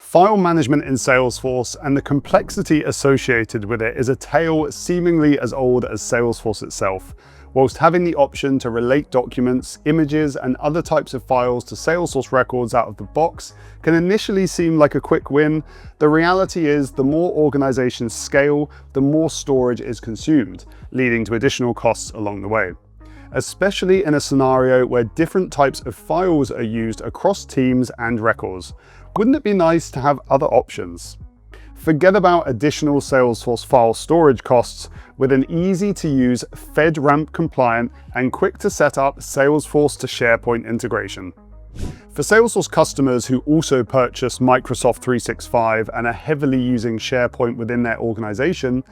File management in Salesforce and the complexity associated with it is a tale seemingly as old as Salesforce itself. Whilst having the option to relate documents, images, and other types of files to Salesforce records out of the box can initially seem like a quick win, the reality is the more organizations scale, the more storage is consumed, leading to additional costs along the way. Especially in a scenario where different types of files are used across teams and records. Wouldn't it be nice to have other options? Forget about additional Salesforce file storage costs with an easy-to-use FedRAMP compliant and quick-to-set-up Salesforce-to-SharePoint integration. For Salesforce customers who also purchase Microsoft 365 and are heavily using SharePoint within their organization,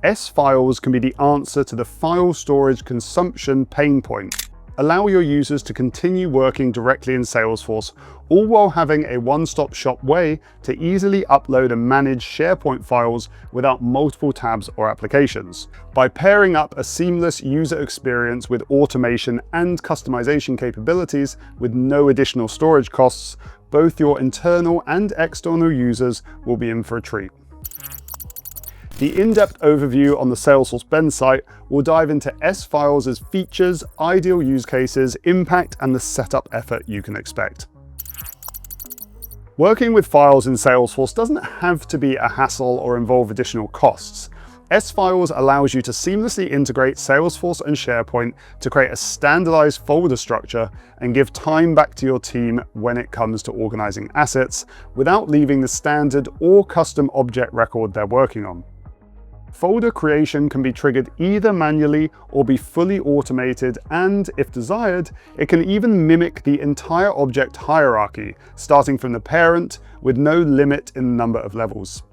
sFiles can be the answer to the file storage consumption pain point. Allow your users to continue working directly in Salesforce, all while having a one-stop shop way to easily upload and manage SharePoint files without multiple tabs or applications. By pairing up a seamless user experience with automation and customization capabilities with no additional storage costs, both your internal and external users will be in for a treat. The in-depth overview on the Salesforce Ben site will dive into sFiles' features, ideal use cases, impact, and the setup effort you can expect. Working with files in Salesforce doesn't have to be a hassle or involve additional costs. sFiles allows you to seamlessly integrate Salesforce and SharePoint to create a standardized folder structure and give time back to your team when it comes to organizing assets without leaving the standard or custom object record they're working on. Folder creation can be triggered either manually or be fully automated, and if desired, it can even mimic the entire object hierarchy, starting from the parent with no limit in the number of levels.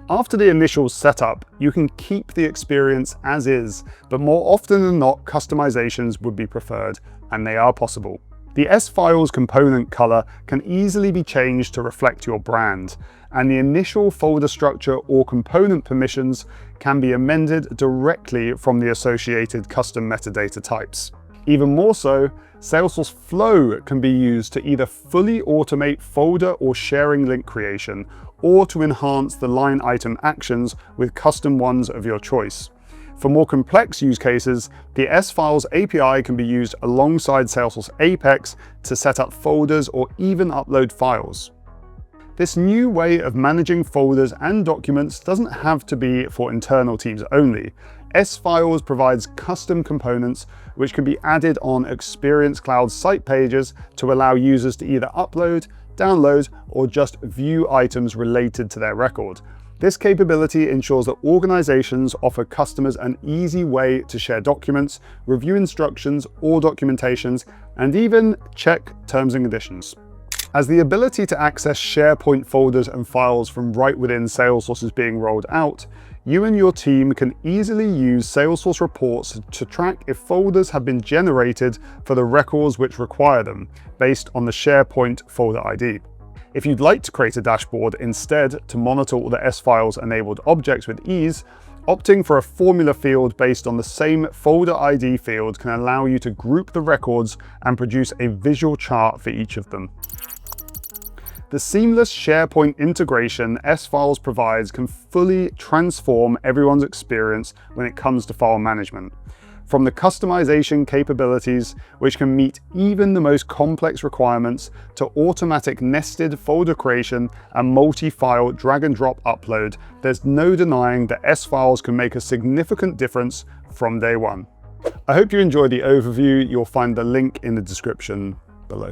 After the initial setup, you can keep the experience as is, but more often than not, customizations would be preferred, and they are possible. The sFiles component color can easily be changed to reflect your brand, and the initial folder structure or component permissions can be amended directly from the associated custom metadata types. Even more so, Salesforce Flow can be used to either fully automate folder or sharing link creation, or to enhance the line item actions with custom ones of your choice. For more complex use cases, the sFiles API can be used alongside Salesforce Apex to set up folders or even upload files. This new way of managing folders and documents doesn't have to be for internal teams only. sFiles provides custom components which can be added on Experience Cloud site pages to allow users to either upload, download, or just view items related to their record. This capability ensures that organizations offer customers an easy way to share documents, review instructions or documentations, and even check terms and conditions. As the ability to access SharePoint folders and files from right within Salesforce is being rolled out, you and your team can easily use Salesforce Reports to track if folders have been generated for the records which require them, based on the SharePoint folder ID. If you'd like to create a dashboard instead to monitor all the sFiles enabled objects with ease, opting for a formula field based on the same folder ID field can allow you to group the records and produce a visual chart for each of them. The seamless SharePoint integration sFiles provides can fully transform everyone's experience when it comes to file management. From the customization capabilities, which can meet even the most complex requirements, to automatic nested folder creation and multi-file drag and drop upload, there's no denying that sFiles can make a significant difference from day one. I hope you enjoyed the overview. You'll find the link in the description below.